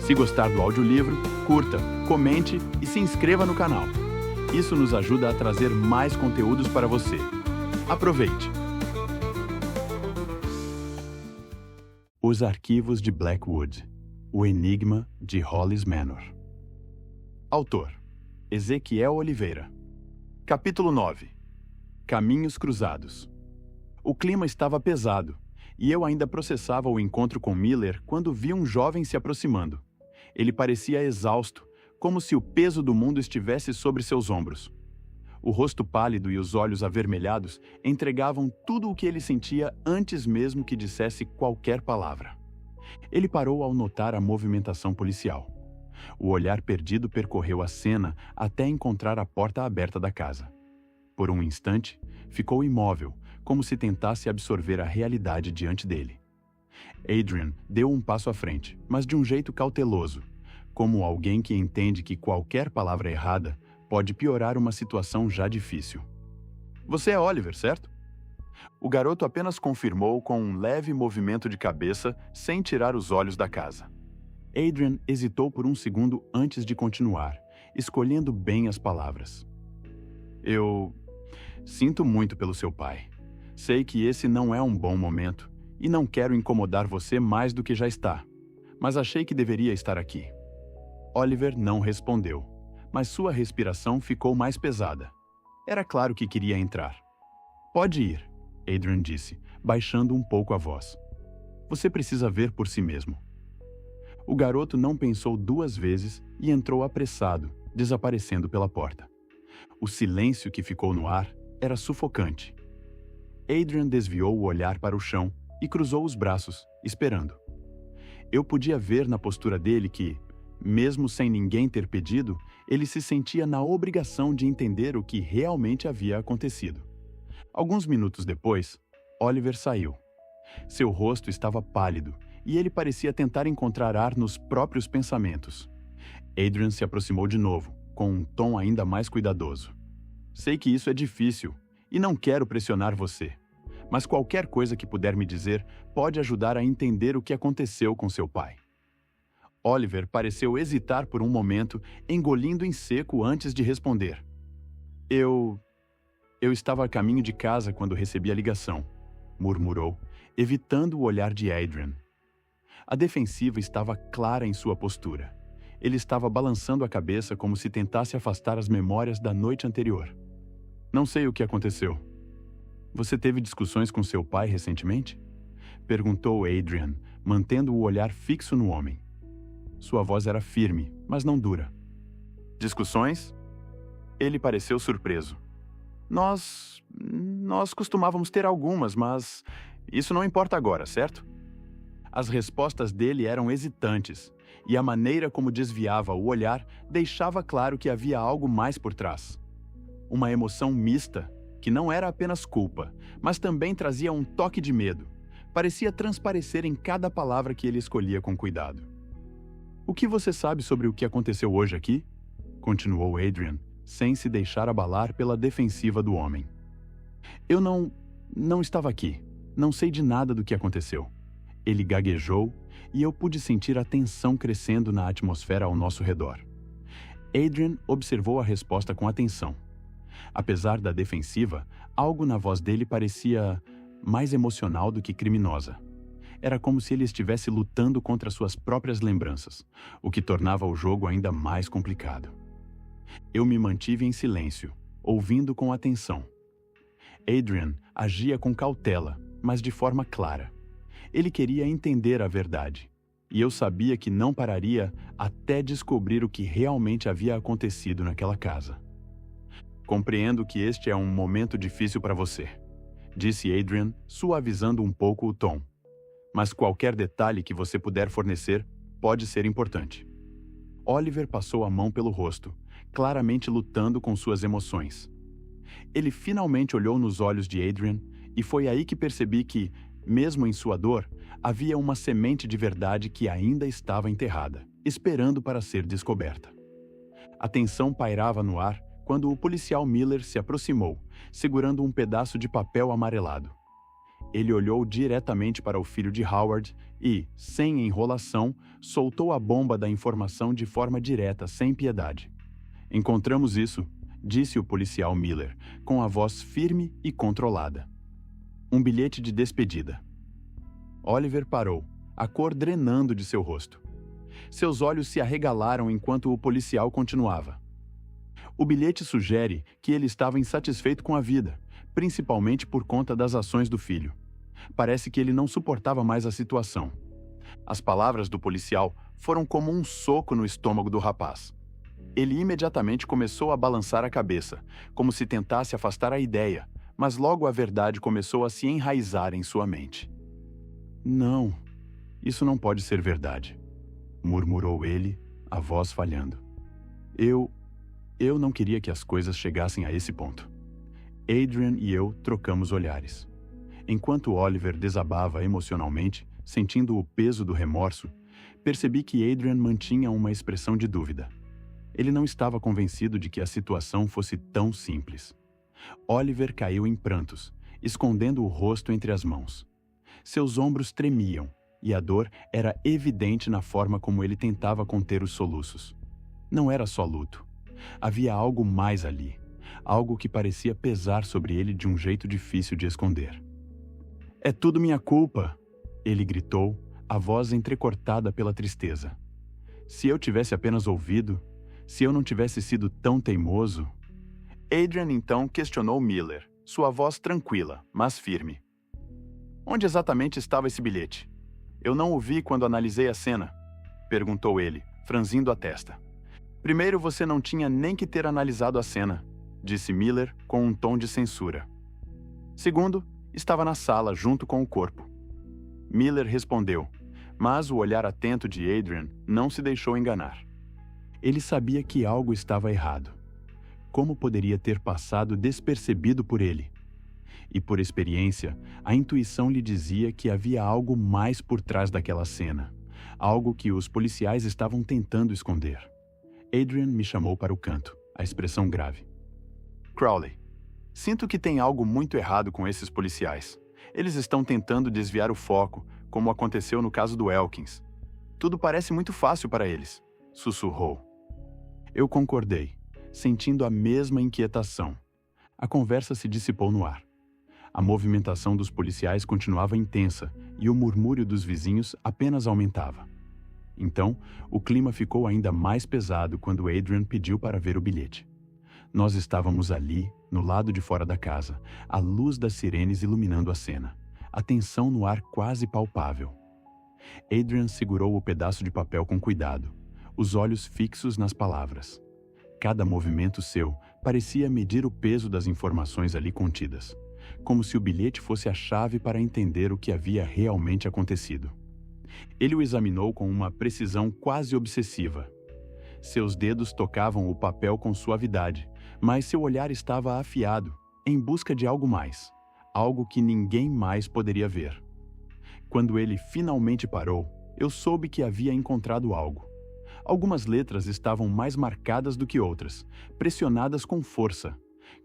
Se gostar do audiolivro, curta, comente e se inscreva no canal. Isso nos ajuda a trazer mais conteúdos para você. Aproveite! Os Arquivos de Blackwood. O Enigma de Hollis Manor. Autor: Ezequiel Oliveira. Capítulo 9. Caminhos Cruzados. O clima estava pesado, e eu ainda processava o encontro com Miller quando vi um jovem se aproximando. Ele parecia exausto, como se o peso do mundo estivesse sobre seus ombros. O rosto pálido e os olhos avermelhados entregavam tudo o que ele sentia antes mesmo que dissesse qualquer palavra. Ele parou ao notar a movimentação policial. O olhar perdido percorreu a cena até encontrar a porta aberta da casa. Por um instante, ficou imóvel, como se tentasse absorver a realidade diante dele. Adrian deu um passo à frente, mas de um jeito cauteloso, como alguém que entende que qualquer palavra errada pode piorar uma situação já difícil. Você é Oliver, certo? O garoto apenas confirmou com um leve movimento de cabeça, sem tirar os olhos da casa. Adrian hesitou por um segundo antes de continuar, escolhendo bem as palavras. Eu sinto muito pelo seu pai. Sei que esse não é um bom momento e não quero incomodar você mais do que já está, mas achei que deveria estar aqui. Oliver não respondeu, mas sua respiração ficou mais pesada. Era claro que queria entrar. Pode ir, Adrian disse, baixando um pouco a voz. Você precisa ver por si mesmo. O garoto não pensou duas vezes e entrou apressado, desaparecendo pela porta. O silêncio que ficou no ar era sufocante. Adrian desviou o olhar para o chão e cruzou os braços, esperando. Eu podia ver na postura dele que, mesmo sem ninguém ter pedido, ele se sentia na obrigação de entender o que realmente havia acontecido. Alguns minutos depois, Oliver saiu. Seu rosto estava pálido e ele parecia tentar encontrar ar nos próprios pensamentos. Adrian se aproximou de novo, com um tom ainda mais cuidadoso. Sei que isso é difícil e não quero pressionar você, mas qualquer coisa que puder me dizer pode ajudar a entender o que aconteceu com seu pai. Oliver pareceu hesitar por um momento, engolindo em seco antes de responder. Eu estava a caminho de casa quando recebi a ligação, murmurou, evitando o olhar de Adrian. A defensiva estava clara em sua postura. Ele estava balançando a cabeça como se tentasse afastar as memórias da noite anterior. Não sei o que aconteceu. Você teve discussões com seu pai recentemente? Perguntou Adrian, mantendo o olhar fixo no homem. Sua voz era firme, mas não dura. Discussões? Ele pareceu surpreso. Nós costumávamos ter algumas, mas isso não importa agora, certo? As respostas dele eram hesitantes, e a maneira como desviava o olhar deixava claro que havia algo mais por trás. Uma emoção mista, que não era apenas culpa, mas também trazia um toque de medo. Parecia transparecer em cada palavra que ele escolhia com cuidado. O que você sabe sobre o que aconteceu hoje aqui? Continuou Adrian, sem se deixar abalar pela defensiva do homem. Eu não estava aqui. Não sei de nada do que aconteceu. Ele gaguejou e eu pude sentir a tensão crescendo na atmosfera ao nosso redor. Adrian observou a resposta com atenção. Apesar da defensiva, algo na voz dele parecia mais emocional do que criminosa. Era como se ele estivesse lutando contra suas próprias lembranças, o que tornava o jogo ainda mais complicado. Eu me mantive em silêncio, ouvindo com atenção. Adrian agia com cautela, mas de forma clara. Ele queria entender a verdade, e eu sabia que não pararia até descobrir o que realmente havia acontecido naquela casa. Compreendo que este é um momento difícil para você, disse Adrian, suavizando um pouco o tom. Mas qualquer detalhe que você puder fornecer pode ser importante. Oliver passou a mão pelo rosto, claramente lutando com suas emoções. Ele finalmente olhou nos olhos de Adrian e foi aí que percebi que, mesmo em sua dor, havia uma semente de verdade que ainda estava enterrada, esperando para ser descoberta. A tensão pairava no ar quando o policial Miller se aproximou, segurando um pedaço de papel amarelado. Ele olhou diretamente para o filho de Howard e, sem enrolação, soltou a bomba da informação de forma direta, sem piedade. "Encontramos isso", disse o policial Miller, com a voz firme e controlada. "Um bilhete de despedida." Oliver parou, a cor drenando de seu rosto. Seus olhos se arregalaram enquanto o policial continuava. "O bilhete sugere que ele estava insatisfeito com a vida, principalmente por conta das ações do filho. Parece que ele não suportava mais a situação." As palavras do policial foram como um soco no estômago do rapaz. Ele imediatamente começou a balançar a cabeça, como se tentasse afastar a ideia, mas logo a verdade começou a se enraizar em sua mente. "Não, isso não pode ser verdade", murmurou ele, a voz falhando. Eu não queria que as coisas chegassem a esse ponto." Adrian e eu trocamos olhares. Enquanto Oliver desabava emocionalmente, sentindo o peso do remorso, percebi que Adrian mantinha uma expressão de dúvida. Ele não estava convencido de que a situação fosse tão simples. Oliver caiu em prantos, escondendo o rosto entre as mãos. Seus ombros tremiam, e a dor era evidente na forma como ele tentava conter os soluços. Não era só luto. Havia algo mais ali, algo que parecia pesar sobre ele de um jeito difícil de esconder. "É tudo minha culpa", ele gritou, a voz entrecortada pela tristeza. "Se eu tivesse apenas ouvido, se eu não tivesse sido tão teimoso." Adrian então questionou Miller, sua voz tranquila, mas firme. "Onde exatamente estava esse bilhete? Eu não o vi quando analisei a cena", perguntou ele, franzindo a testa. "Primeiro, você não tinha nem que ter analisado a cena", disse Miller com um tom de censura. "Segundo, estava na sala junto com o corpo." Miller respondeu, mas o olhar atento de Adrian não se deixou enganar. Ele sabia que algo estava errado. Como poderia ter passado despercebido por ele? E por experiência, a intuição lhe dizia que havia algo mais por trás daquela cena, algo que os policiais estavam tentando esconder. Adrian me chamou para o canto, a expressão grave. "Crowley, sinto que tem algo muito errado com esses policiais. Eles estão tentando desviar o foco, como aconteceu no caso do Elkins. Tudo parece muito fácil para eles", sussurrou. Eu concordei, sentindo a mesma inquietação. A conversa se dissipou no ar. A movimentação dos policiais continuava intensa e o murmúrio dos vizinhos apenas aumentava. Então, o clima ficou ainda mais pesado quando Adrian pediu para ver o bilhete. Nós estávamos ali, no lado de fora da casa, a luz das sirenes iluminando a cena, a tensão no ar quase palpável. Adrian segurou o pedaço de papel com cuidado, os olhos fixos nas palavras. Cada movimento seu parecia medir o peso das informações ali contidas, como se o bilhete fosse a chave para entender o que havia realmente acontecido. Ele o examinou com uma precisão quase obsessiva. Seus dedos tocavam o papel com suavidade, mas seu olhar estava afiado, em busca de algo mais, algo que ninguém mais poderia ver. Quando ele finalmente parou, eu soube que havia encontrado algo. Algumas letras estavam mais marcadas do que outras, pressionadas com força,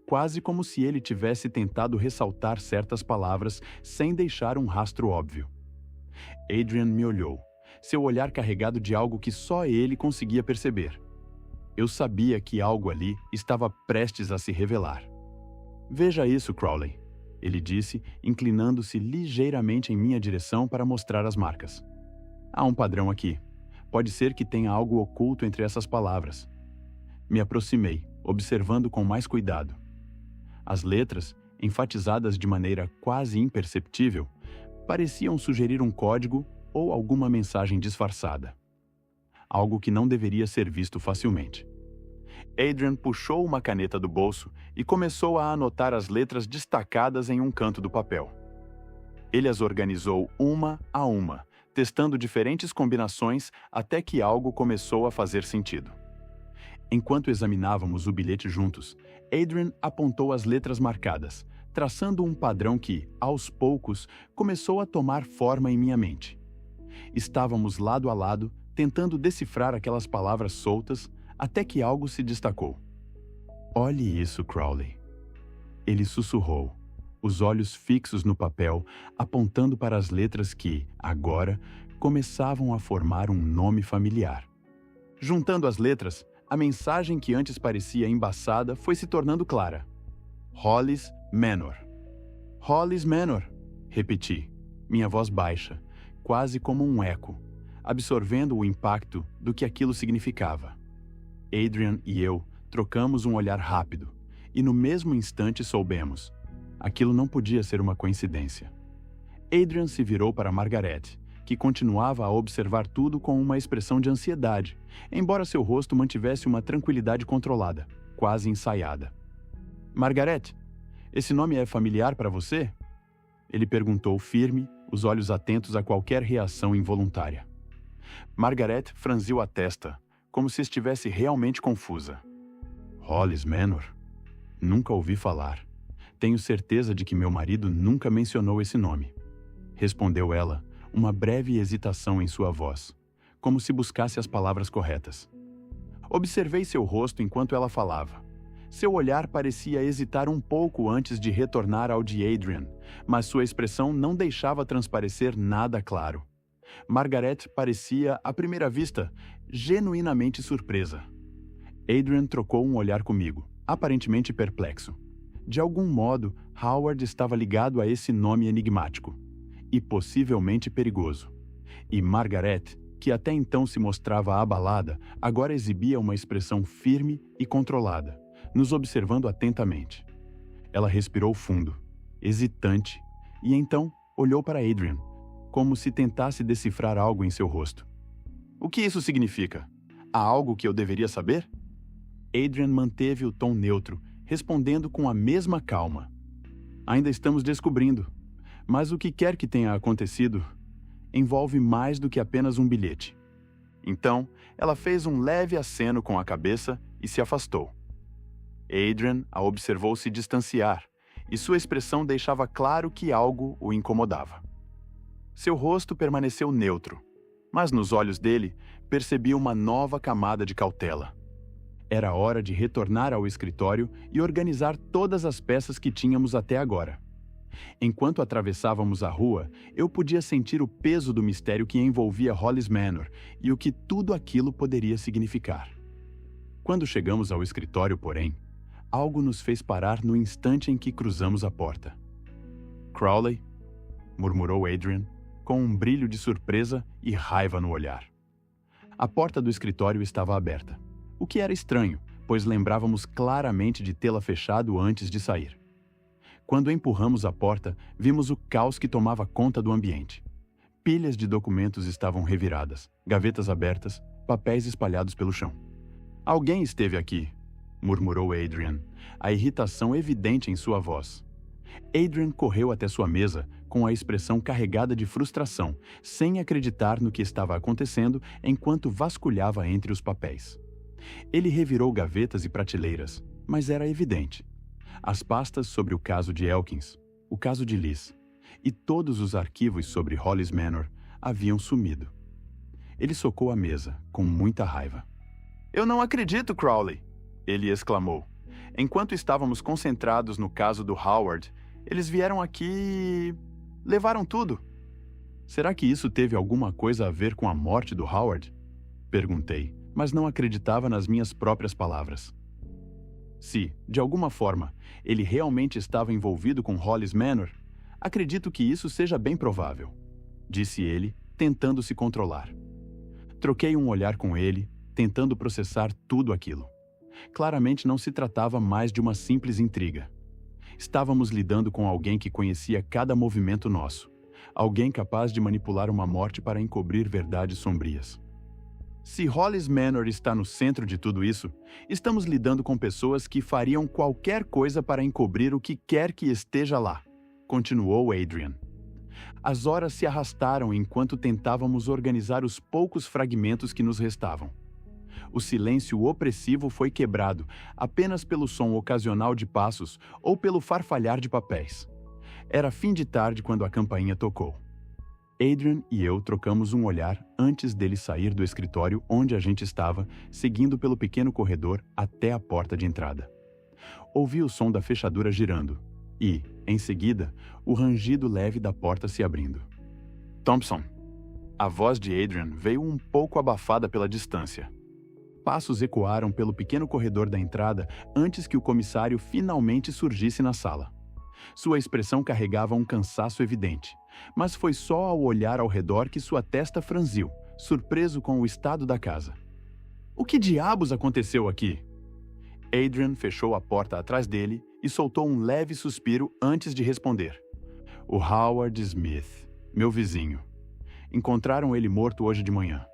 quase como se ele tivesse tentado ressaltar certas palavras sem deixar um rastro óbvio. Adrian me olhou, seu olhar carregado de algo que só ele conseguia perceber. Eu sabia que algo ali estava prestes a se revelar. "Veja isso, Crowley", ele disse, inclinando-se ligeiramente em minha direção para mostrar as marcas. "Há um padrão aqui. Pode ser que tenha algo oculto entre essas palavras." Me aproximei, observando com mais cuidado. As letras, enfatizadas de maneira quase imperceptível, pareciam sugerir um código ou alguma mensagem disfarçada. Algo que não deveria ser visto facilmente. Adrian puxou uma caneta do bolso e começou a anotar as letras destacadas em um canto do papel. Ele as organizou uma a uma, testando diferentes combinações até que algo começou a fazer sentido. Enquanto examinávamos o bilhete juntos, Adrian apontou as letras marcadas, traçando um padrão que, aos poucos, começou a tomar forma em minha mente. Estávamos lado a lado, tentando decifrar aquelas palavras soltas, até que algo se destacou. "Olhe isso, Crowley." Ele sussurrou, os olhos fixos no papel, apontando para as letras que, agora, começavam a formar um nome familiar. Juntando as letras, a mensagem que antes parecia embaçada foi se tornando clara. Hollis Manor. Hollis Manor, repeti, minha voz baixa, quase como um eco, absorvendo o impacto do que aquilo significava. Adrian e eu trocamos um olhar rápido, e no mesmo instante soubemos. Aquilo não podia ser uma coincidência. Adrian se virou para Margaret, que continuava a observar tudo com uma expressão de ansiedade, embora seu rosto mantivesse uma tranquilidade controlada, quase ensaiada. Margaret, esse nome é familiar para você? Ele perguntou firme, os olhos atentos a qualquer reação involuntária. Margaret franziu a testa, como se estivesse realmente confusa. Hollis Manor? Nunca ouvi falar. Tenho certeza de que meu marido nunca mencionou esse nome. Respondeu ela, uma breve hesitação em sua voz, como se buscasse as palavras corretas. Observei seu rosto enquanto ela falava. Seu olhar parecia hesitar um pouco antes de retornar ao de Adrian, mas sua expressão não deixava transparecer nada claro. Margaret parecia, à primeira vista, genuinamente surpresa. Adrian trocou um olhar comigo, aparentemente perplexo. De algum modo, Howard estava ligado a esse nome enigmático, e possivelmente perigoso. E Margaret, que até então se mostrava abalada, agora exibia uma expressão firme e controlada, nos observando atentamente. Ela respirou fundo, hesitante, e então olhou para Adrian, como se tentasse decifrar algo em seu rosto. O que isso significa? Há algo que eu deveria saber? Adrian manteve o tom neutro, respondendo com a mesma calma. Ainda estamos descobrindo, mas o que quer que tenha acontecido envolve mais do que apenas um bilhete. Então, ela fez um leve aceno com a cabeça e se afastou. Adrian a observou se distanciar, e sua expressão deixava claro que algo o incomodava. Seu rosto permaneceu neutro, mas nos olhos dele percebi uma nova camada de cautela. Era hora de retornar ao escritório e organizar todas as peças que tínhamos até agora. Enquanto atravessávamos a rua, eu podia sentir o peso do mistério que envolvia Hollis Manor e o que tudo aquilo poderia significar. Quando chegamos ao escritório, porém, algo nos fez parar no instante em que cruzamos a porta. Crowley, murmurou Adrian, com um brilho de surpresa e raiva no olhar. A porta do escritório estava aberta, o que era estranho, pois lembrávamos claramente de tê-la fechado antes de sair. Quando empurramos a porta, vimos o caos que tomava conta do ambiente. Pilhas de documentos estavam reviradas, gavetas abertas, papéis espalhados pelo chão. Alguém esteve aqui, murmurou Adrian, a irritação evidente em sua voz. Adrian correu até sua mesa, com a expressão carregada de frustração, sem acreditar no que estava acontecendo enquanto vasculhava entre os papéis. Ele revirou gavetas e prateleiras, mas era evidente. As pastas sobre o caso de Elkins, o caso de Liz, e todos os arquivos sobre Hollis Manor haviam sumido. Ele socou a mesa, com muita raiva. "Eu não acredito, Crowley!" ele exclamou. "Enquanto estávamos concentrados no caso do Howard, eles vieram aqui e levaram tudo." "Será que isso teve alguma coisa a ver com a morte do Howard?" Perguntei, mas não acreditava nas minhas próprias palavras. Se, de alguma forma, ele realmente estava envolvido com Hollis Manor, acredito que isso seja bem provável, disse ele, tentando se controlar. Troquei um olhar com ele, tentando processar tudo aquilo. Claramente não se tratava mais de uma simples intriga. Estávamos lidando com alguém que conhecia cada movimento nosso, alguém capaz de manipular uma morte para encobrir verdades sombrias. Se Hollis Manor está no centro de tudo isso, estamos lidando com pessoas que fariam qualquer coisa para encobrir o que quer que esteja lá, continuou Adrian. As horas se arrastaram enquanto tentávamos organizar os poucos fragmentos que nos restavam. O silêncio opressivo foi quebrado apenas pelo som ocasional de passos ou pelo farfalhar de papéis. Era fim de tarde quando a campainha tocou. Adrian e eu trocamos um olhar antes dele sair do escritório onde a gente estava, seguindo pelo pequeno corredor até a porta de entrada. Ouvi o som da fechadura girando, E, em seguida, o rangido leve da porta se abrindo. Thompson. A voz de Adrian veio um pouco abafada pela distância. Passos ecoaram pelo pequeno corredor da entrada antes que o comissário finalmente surgisse na sala. Sua expressão carregava um cansaço evidente, mas foi só ao olhar ao redor que sua testa franziu, surpreso com o estado da casa. O que diabos aconteceu aqui? Adrian fechou a porta atrás dele e soltou um leve suspiro antes de responder. O Howard Smith, meu vizinho. Encontraram ele morto hoje de manhã.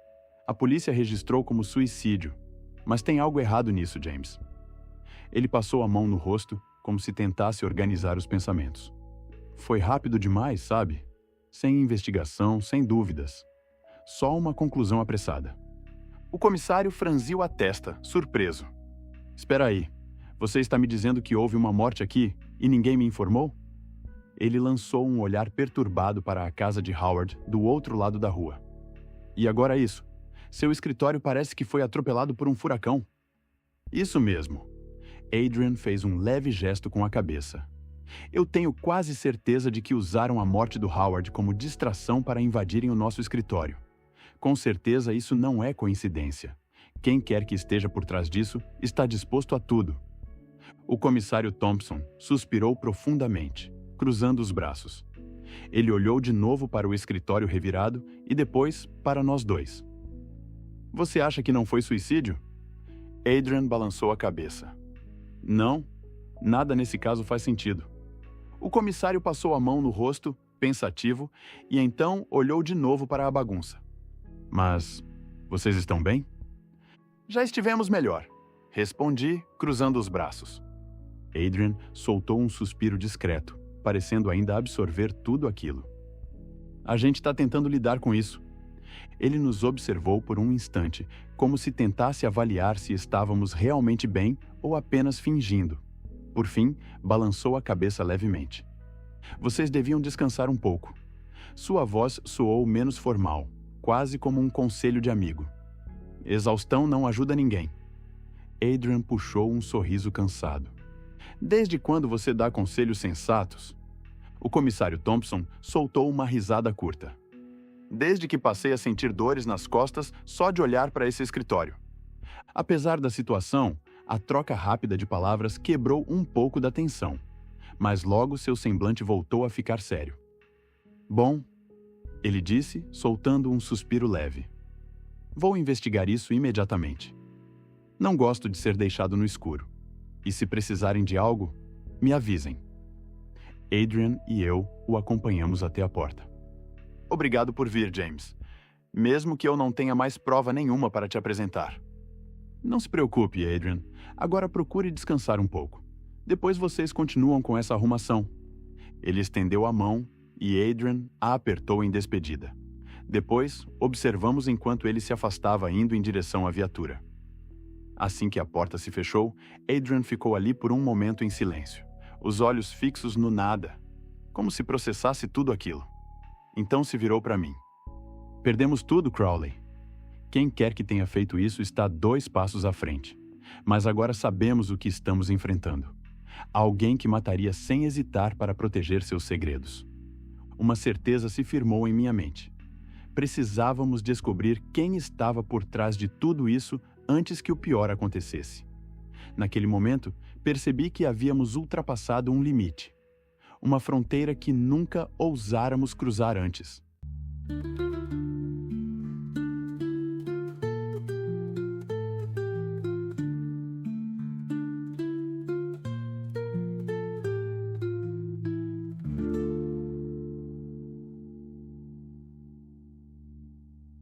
A polícia registrou como suicídio, mas tem algo errado nisso, James. Ele passou a mão no rosto, como se tentasse organizar os pensamentos. Foi rápido demais, sabe? Sem investigação, sem dúvidas. Só uma conclusão apressada. O comissário franziu a testa, surpreso. Espera aí, você está me dizendo que houve uma morte aqui e ninguém me informou? Ele lançou um olhar perturbado para a casa de Howard, do outro lado da rua. E agora isso. Seu escritório parece que foi atropelado por um furacão. Isso mesmo. Adrian fez um leve gesto com a cabeça. Eu tenho quase certeza de que usaram a morte do Howard como distração para invadirem o nosso escritório. Com certeza isso não é coincidência. Quem quer que esteja por trás disso está disposto a tudo. O comissário Thompson suspirou profundamente, cruzando os braços. Ele olhou de novo para o escritório revirado e depois para nós dois. Você acha que não foi suicídio? Adrian balançou a cabeça. Não, nada nesse caso faz sentido. O comissário passou a mão no rosto, pensativo, e então olhou de novo para a bagunça. Mas vocês estão bem? Já estivemos melhor, respondi, cruzando os braços. Adrian soltou um suspiro discreto, parecendo ainda absorver tudo aquilo. A gente está tentando lidar com isso. Ele nos observou por um instante, como se tentasse avaliar se estávamos realmente bem ou apenas fingindo. Por fim, balançou a cabeça levemente. Vocês deviam descansar um pouco. Sua voz soou menos formal, quase como um conselho de amigo. Exaustão não ajuda ninguém. Adrian puxou um sorriso cansado. Desde quando você dá conselhos sensatos? O comissário Thompson soltou uma risada curta. Desde que passei a sentir dores nas costas só de olhar para esse escritório. Apesar da situação, a troca rápida de palavras quebrou um pouco da tensão, mas logo seu semblante voltou a ficar sério. Bom, ele disse, soltando um suspiro leve. Vou investigar isso imediatamente. Não gosto de ser deixado no escuro. E se precisarem de algo, me avisem. Adrian e eu o acompanhamos até a porta. Obrigado por vir, James. Mesmo que eu não tenha mais prova nenhuma para te apresentar. Não se preocupe, Adrian. Agora procure descansar um pouco. Depois vocês continuam com essa arrumação. Ele estendeu a mão e Adrian a apertou em despedida. Depois, observamos enquanto ele se afastava indo em direção à viatura. Assim que a porta se fechou, Adrian ficou ali por um momento em silêncio, os olhos fixos no nada, como se processasse tudo aquilo. Então se virou para mim. Perdemos tudo, Crowley. Quem quer que tenha feito isso está 2 passos à frente. Mas agora sabemos o que estamos enfrentando. Alguém que mataria sem hesitar para proteger seus segredos. Uma certeza se firmou em minha mente. Precisávamos descobrir quem estava por trás de tudo isso antes que o pior acontecesse. Naquele momento, percebi que havíamos ultrapassado um limite. Uma fronteira que nunca ousáramos cruzar antes.